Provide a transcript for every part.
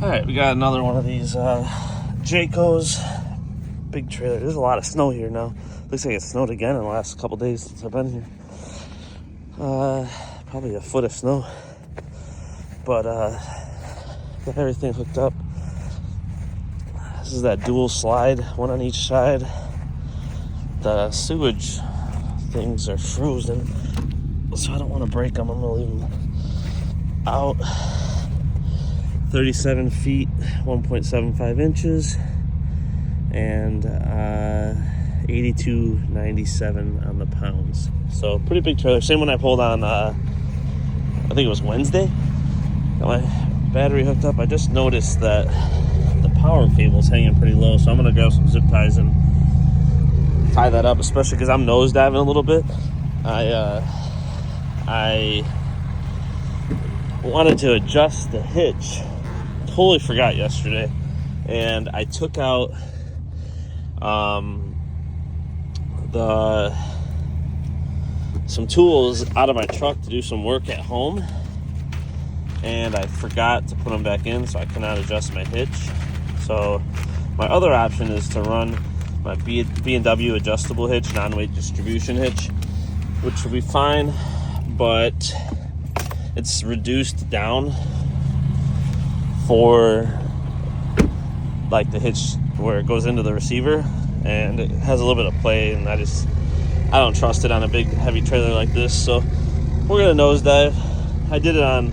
Alright, we got another one of these Jayco's big trailer. There's a lot of snow here now. Looks like it snowed again in the last couple days since I've been here. Probably a foot of snow. But got everything hooked up. This is that dual slide, one on each side. The sewage things are frozen, so I don't want to break them. I'm gonna leave them out. 37 feet, 1.75 inches, and 82.97 on the pounds. So pretty big trailer. Same one I pulled on, I think it was Wednesday. Got my battery hooked up. I just noticed that the power cable's hanging pretty low, so I'm gonna grab some zip ties and tie that up, especially because I'm nosediving a little bit. I wanted to adjust the hitch. Totally forgot yesterday, and I took out some tools out of my truck to do some work at home, and I forgot to put them back in, so I cannot adjust my hitch. So my other option is to run my B&W adjustable hitch, non-weight distribution hitch, which will be fine, but it's reduced down for like the hitch where it goes into the receiver, and it has a little bit of play, and I don't trust it on a big heavy trailer like this. So we're gonna nosedive. I did it on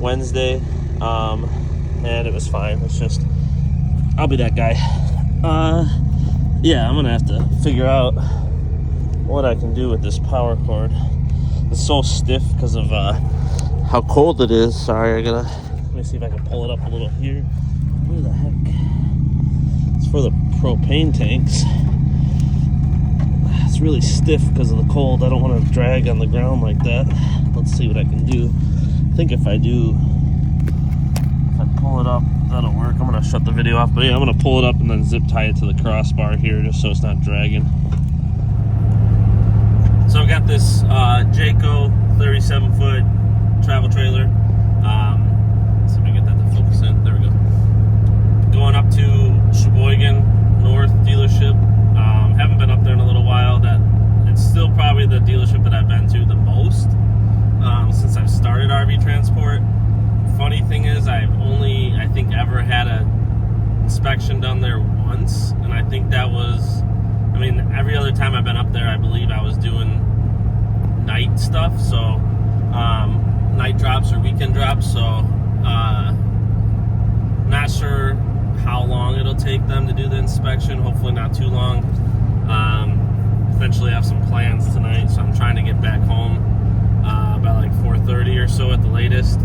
Wednesday, and it was fine. It's just I'll be that guy. Yeah, I'm gonna have to figure out what I can do with this power cord. It's so stiff because of how cold it is. Sorry, let me see if I can pull it up a little here. Where the heck? It's for the propane tanks. It's really stiff because of the cold. I don't want to drag on the ground like that. Let's see what I can do. I think if I pull it up, that'll work. I'm going to shut the video off. But yeah, I'm going to pull it up and then zip tie it to the crossbar here just so it's not dragging. So I've got this Jayco 37-foot travel trailer. Let's see if I can get that to focus in. There we go. Going up to Sheboygan North dealership. Haven't been up there in a little while. It's still probably the dealership that I've been to the most since I've started RV transport. Funny thing is, I've only, I think, ever had an inspection done there once, and I think that was, I mean, every other time I've been up there, I believe I was doing night stuff, so night drops or weekend drops, so not sure how long it'll take them to do the inspection. Hopefully not too long. Eventually have some plans tonight, so I'm trying to get back home by like 4:30 or so at the latest,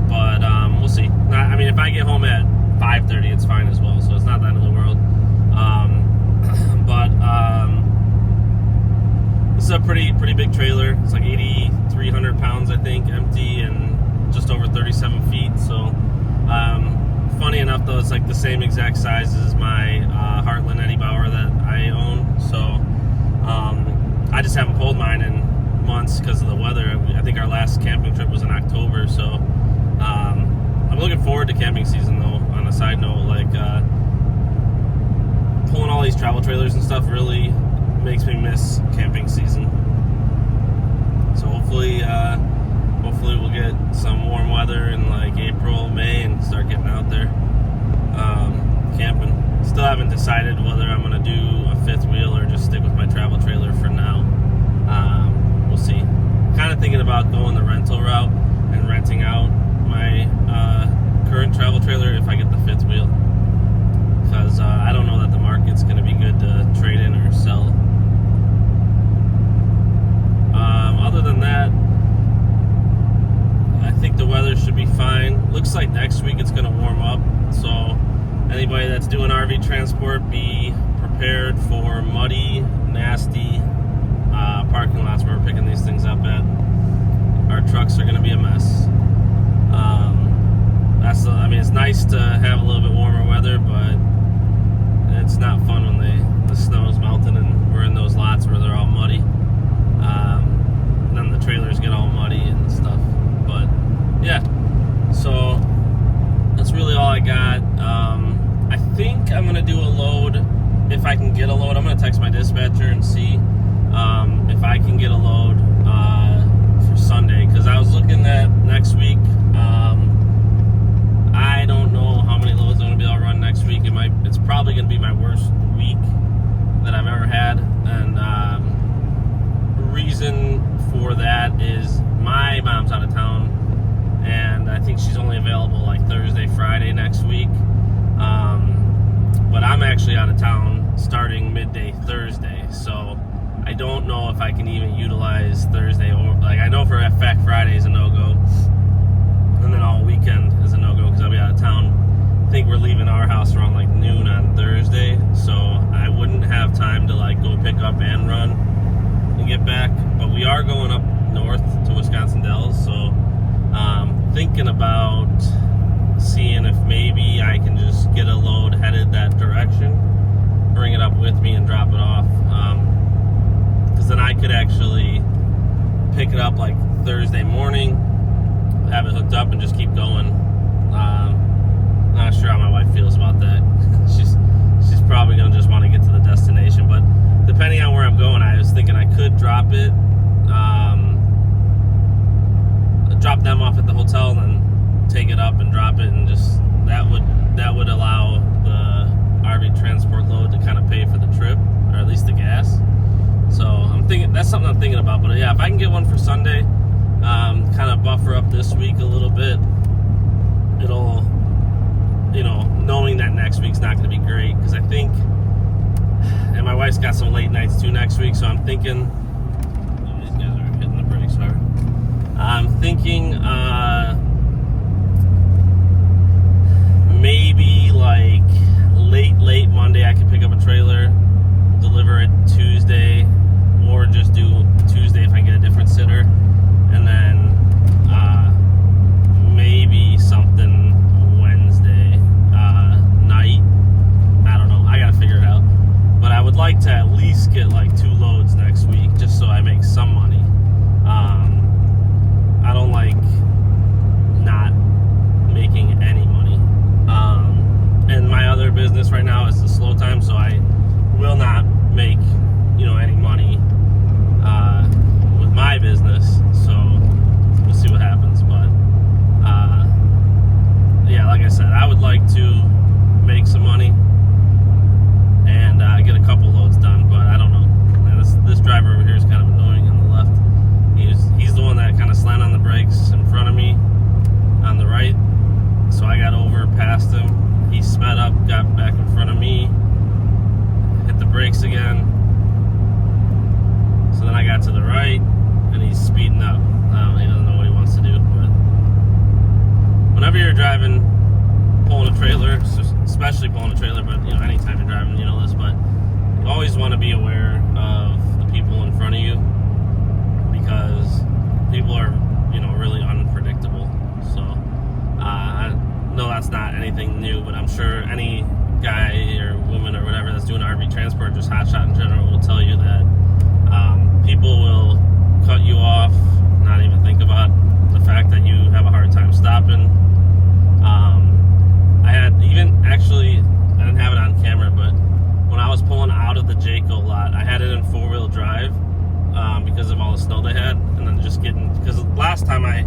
but we'll see. I mean, if I get home at 5:30, it's fine as well, so it's not the end of the world. This is a pretty big trailer. It's like 8,300 pounds, I think, empty, and just over 37 feet. So funny enough, though, it's like the same exact size as my Heartland Eddie Bauer that I own. So I just haven't pulled mine in months because of the weather. I think our last camping trip was in October. So I'm looking forward to camping season, though. On a side note, like pulling all these travel trailers and stuff really makes me miss camping season. So hopefully we'll get some warm weather in like April, May, and start getting out there camping. Still haven't decided whether I'm going to do a fifth wheel or just stick with my travel trailer for now. We'll see. Kind of thinking about going the rental route and renting out my current travel trailer if I get the fifth wheel, because I don't know that the market's going to be good to trade in or sell. Other than that, I think the weather should be fine. Looks like next week it's going to warm up, so anybody that's doing RV transport, be prepared for muddy, nasty parking lots where we're picking these things up at. Our trucks are going to be a mess. I mean, it's nice to have a little bit warmer weather, but it's not fun when the snow's melting and we're in those lots where they're all muddy. Then the trailers get all muddy and stuff. But yeah, so that's really all I got. I'm going to do a load. If I can get a load, I'm going to text my dispatcher and see if I can get a load for Sunday. Because I was looking at next week. I don't know how many loads I'm going to be able to run next week. It's probably going to be my worst week that I've ever had. And the reason for that is my mom's out of town. And I think she's only available like Thursday, Friday next week. But I'm actually out of town starting midday Thursday. So I don't know if I can even utilize Thursday, or like I know for a fact Friday is a no-go, and then all weekend is a no-go because I'll be out of town. I think we're leaving our house around like noon on Thursday, so I wouldn't have time to like go pick up and run and get back. But we are going up north to Wisconsin Dells, so thinking about seeing if maybe I can just get a load headed that direction, bring it up with me and drop it off. Because then I could actually pick it up like Thursday morning, have it hooked up, and just keep going. Not sure how my wife feels about that. She's probably gonna just want to get to the destination. But depending on where I'm going, I was thinking I could drop it, drop them off at the hotel, and then take it up and drop it, and just that would allow the RV transport load to kind of pay for the trip, or at least the gas. So I'm thinking that's something I'm thinking about. But yeah, if I can get one for Sunday, kind of buffer up this week a little bit, it'll, knowing that next week's not going to be great, because I think, and my wife's got some late nights too next week, so I'm thinking, these guys are hitting the brakes hard. I'm thinking maybe like late Monday I could pick up a trailer, deliver it Tuesday, or just do Tuesday if I get a different sitter, and then maybe something Wednesday night. I don't know. I gotta figure it out. But I would like to at least get like 2 loads next week, just so I make some money. I don't like not making any money. And my other business right now is the slow time, so I will not make any money with my business. So we'll see what happens. But yeah, like I said, I would like to make some money and get a couple loads done. But I don't know. Man, this driver over here is kind of annoying on the left. He's the one that kind of slammed on the brakes in front of me on the right. So I got over past him. He sped up, got back in front of me, hit the brakes again. So then I got to the right, and he's speeding up. He doesn't know what he wants to do. But whenever you're driving, pulling a trailer, especially pulling a trailer, but anytime you're driving, you know this, but you always want to be aware of the people in front of you, because people are, really unpredictable. So I know that's not anything new, but I'm sure any guy or woman or whatever that's doing RV transport, just hotshot in general, will tell you that people will cut you off, not even think about the fact that you have a hard time stopping. I had even, actually, I didn't have it on camera, but when I was pulling out of the Jayco lot, I had it in 4-wheel drive because of all the snow they had, and then just because last time I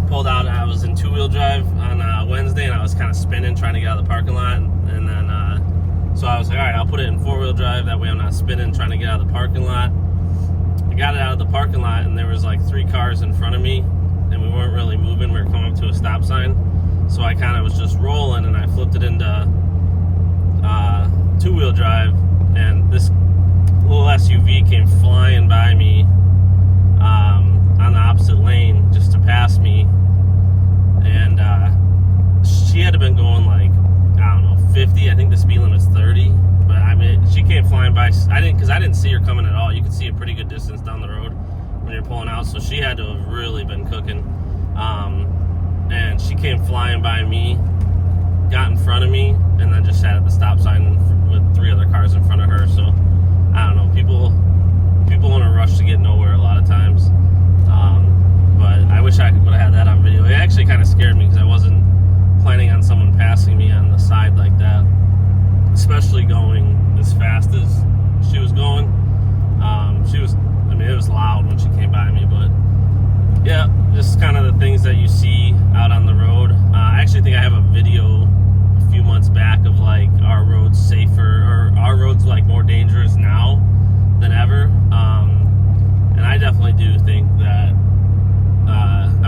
pulled out, I was in 2-wheel drive on Wednesday, and I was kind of spinning trying to get out of the parking lot, and then so I was like, all right, I'll put it in 4-wheel drive, that way I'm not spinning trying to get out of the parking lot. I got it out of the parking lot, and there was like 3 cars in front of me, and we weren't really moving. We were coming up to a stop sign, so I kind of was just rolling, and I flipped it into 2-wheel drive, and this little SUV came flying by me on the opposite lane just to pass me, and she had to have been going like, I don't know, 50. I think the speed limit's 30, but I mean, she came flying by. I didn't see her coming at all. You could see a pretty good distance down the road when you're pulling out, so she had to have really been cooking. And she came flying by me, got in front of me, and then just sat at the stop sign with 3 other cars in front of her. So I don't know, people want to rush to get nowhere a lot of times, but I wish I would have had that on video. It actually kind of scared me, because I wasn't planning on someone passing me on the side like that. especially going as fast as she was going. It was loud when she came by me, but yeah, just kind of the things that you see out on the road. I actually think I have a video a few months back of like our roads safer, or our roads like more dangerous now than ever. And I definitely do think that,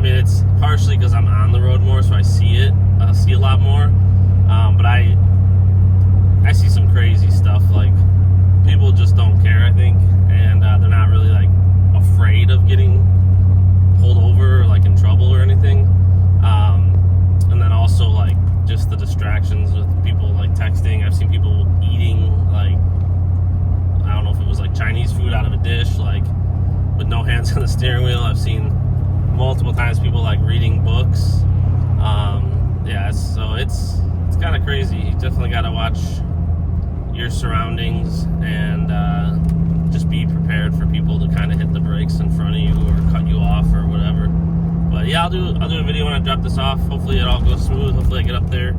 it's partially because I'm on the road more, so I see it, see a lot more. But I see some crazy stuff, like people just don't care, I think, and they're not really like afraid of getting pulled over or like in trouble or anything. And then also like just the distractions with people like texting. I've seen people eating, like, I don't know if it was like Chinese food out of a dish, like with no hands on the steering wheel. I've seen multiple times people like reading books. So it's kind of crazy. You definitely got to watch your surroundings and just be prepared for people to kind of hit the brakes in front of you or cut you off or whatever. But yeah, I'll do a video when I drop this off. Hopefully it all goes smooth. Hopefully I get up there.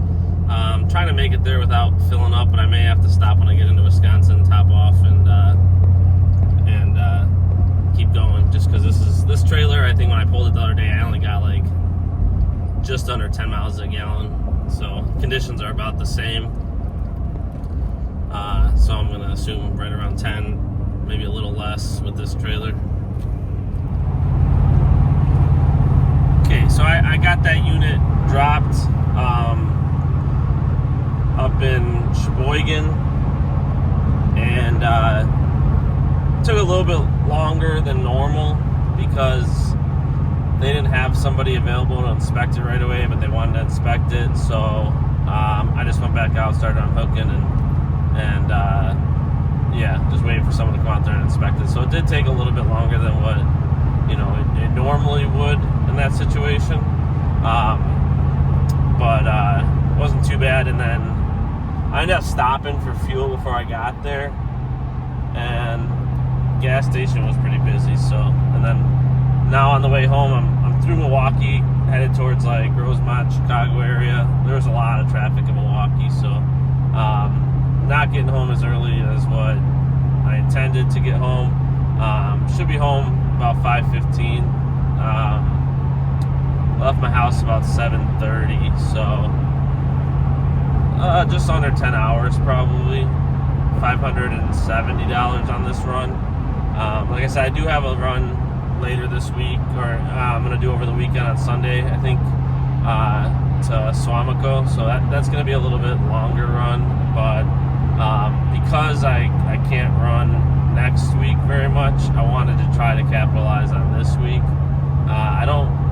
I'm trying to make it there without filling up, but I may have to stop when I get into Wisconsin, top off, and keep going. Just because this trailer, I think when I pulled it the other day, I only got like just under 10 miles a gallon. So conditions are about the same. So I'm gonna assume right around 10, maybe a little less with this trailer. Okay, so I got that unit dropped up in Sheboygan, and took a little bit longer than normal because they didn't have somebody available to inspect it right away, but they wanted to inspect it. So I just went back out, started unhooking, and just waiting for someone to come out there and inspect it. So it did take a little bit longer than what it normally would in that situation, but it wasn't too bad. And then I ended up stopping for fuel before I got there, and gas station was pretty busy. So, and then now on the way home, I'm through Milwaukee, headed towards like Rosemont, Chicago area. There was a lot of traffic in Milwaukee, so not getting home as early as what I intended to get home. Should be home about 5:15. Left my house about 7:30, so just under 10 hours probably. $570 on this run. Like I said, I do have a run later this week, or I'm going to do over the weekend on Sunday, I think, to Suamico. So that's going to be a little bit longer run, but because I can't run next week very much, I wanted to try to capitalize on this week. I don't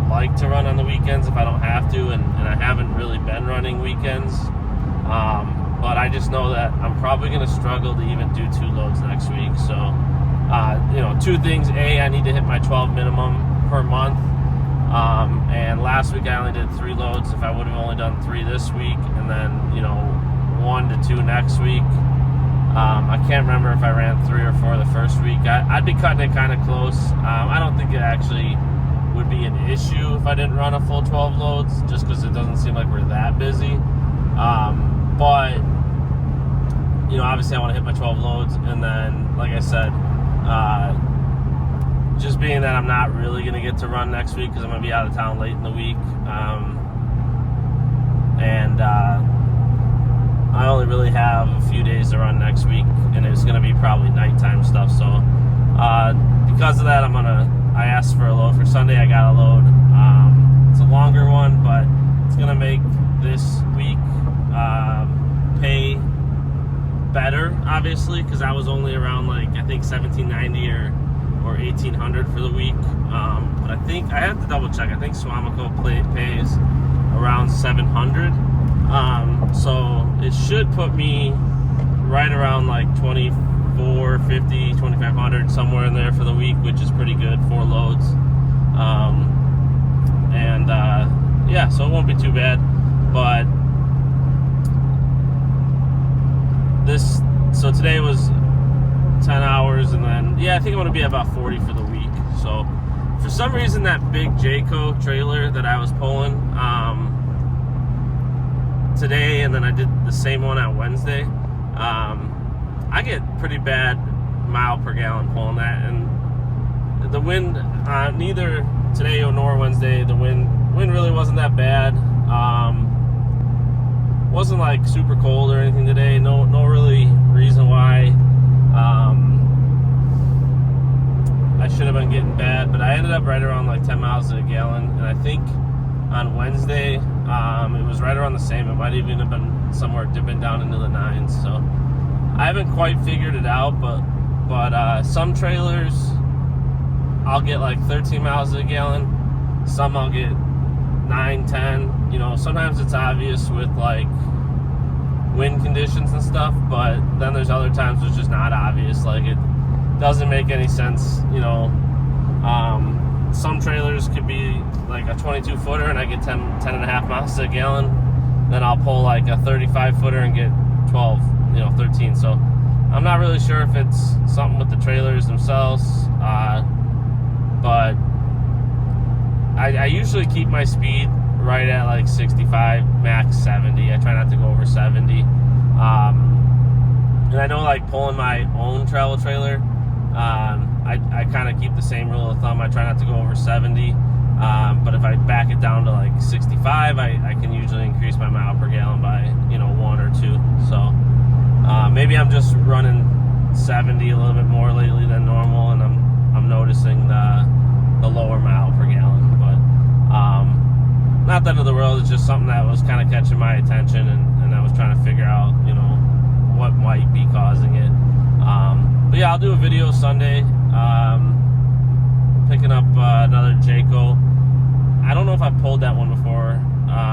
like to run on the weekends if I don't have to, and I haven't really been running weekends. But I just know that I'm probably going to struggle to even do 2 loads next week. So, two things. A, I need to hit my 12 minimum per month. And last week I only did 3 loads. If I would have only done 3 this week, and then, 1 to 2 next week. I can't remember if I ran 3 or 4 the first week. I'd be cutting it kind of close. I don't think it actually would be an issue if I didn't run a full 12 loads, just because it doesn't seem like we're that busy. But obviously I want to hit my 12 loads, and then, like I said, just being that I'm not really going to get to run next week because I'm going to be out of town late in the week, and I only really have a few days to run next week, and it's going to be probably nighttime stuff. So because of that, I asked for a load for Sunday. I got a load. It's a longer one, but it's going to make this week pay better, obviously, because I was only around like I think $1,790 or $1,800 for the week. But I think I have to double check. I think Suamico pays around $700. So it should put me right around like $2,450, $2,500, somewhere in there for the week, which is pretty good. 4 loads. So it won't be too bad. But so today was 10 hours, and then I think I'm going to be about 40 for the week. So for some reason that big Jayco trailer that I was pulling, today, and then I did the same one on Wednesday. I get pretty bad mile per gallon pulling that, and the wind, neither today nor Wednesday, the wind really wasn't that bad. Wasn't like super cold or anything today. No really reason why I should have been getting bad, but I ended up right around like 10 miles a gallon, and I think on Wednesday it was right around the same. It might even have been somewhere dipping down into the 9s. So I haven't quite figured it out, but some trailers I'll get like 13 miles a gallon. Some I'll get 9, 10. You know, sometimes it's obvious with like wind conditions and stuff, but then there's other times it's just not obvious. Like, it doesn't make any sense, you know. Some trailers could be like a 22 footer and I get 10 and a half miles a gallon. Then I'll pull like a 35 footer and get 12, 13. So I'm not really sure if it's something with the trailers themselves, but I usually keep my speed right at like 65, max 70. I try not to go over 70. And I know, like, pulling my own travel trailer, I kind of keep the same rule of thumb. I try not to go over 70. But if I back it down to like 65, I can usually increase my mile per gallon by 1 or 2. So maybe I'm just running 70 a little bit more lately than normal, and I'm noticing the lower mile per gallon. But not the end of the world. It's just something that was kind of catching my attention, and I was trying to figure out what might be causing it. But yeah, I'll do a video Sunday, picking up another Jayco. I don't know if I've pulled that one before.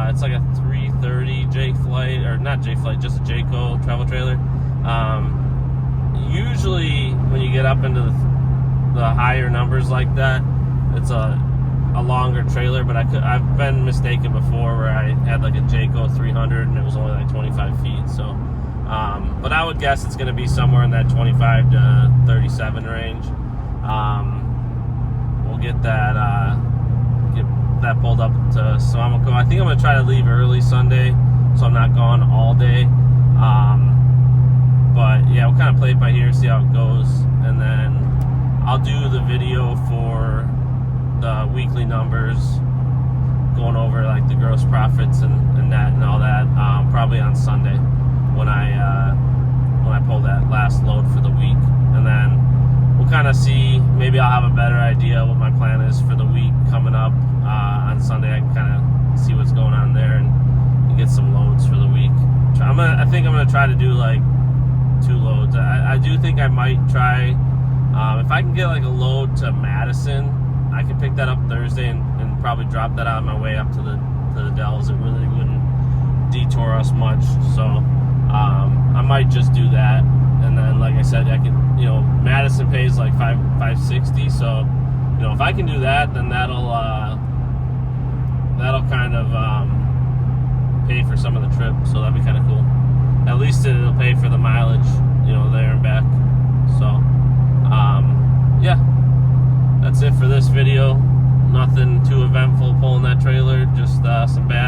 It's like a 330 J Flight, or not J Flight, just a Jayco travel trailer. Usually when you get up into the higher numbers like that, it's a longer trailer, but I've been mistaken before where I had like a Jayco 300 and it was only like 25 feet. So but I would guess it's going to be somewhere in that 25 to 37 range. We'll get that pulled up to Suamico. I think I'm going to try to leave early Sunday, so I'm not gone all day. But yeah, we'll kind of play it by ear, see how it goes, and then I'll do the video for the weekly numbers, going over like the gross profits and net and all that, probably on Sunday when I pull that last load for the week. And then we'll kind of see, maybe I'll have a better idea what my plan is for the week coming up. On Sunday I can kind of see what's going on there and get some loads for the week. I think I'm gonna try to do like 2 loads. I do think I might try, if I can get like a load to Madison, I can pick that up Thursday and probably drop that on my way up to the Dells. It really wouldn't detour us much, so I might just do that. And then, like I said, I can, Madison pays like $560, so if I can do that, then that'll kind of pay for some of the trip, so that'd be kind of cool. At least it'll pay for the mileage, there and back. So yeah, that's it for this video. Nothing too eventful pulling that trailer, just some bad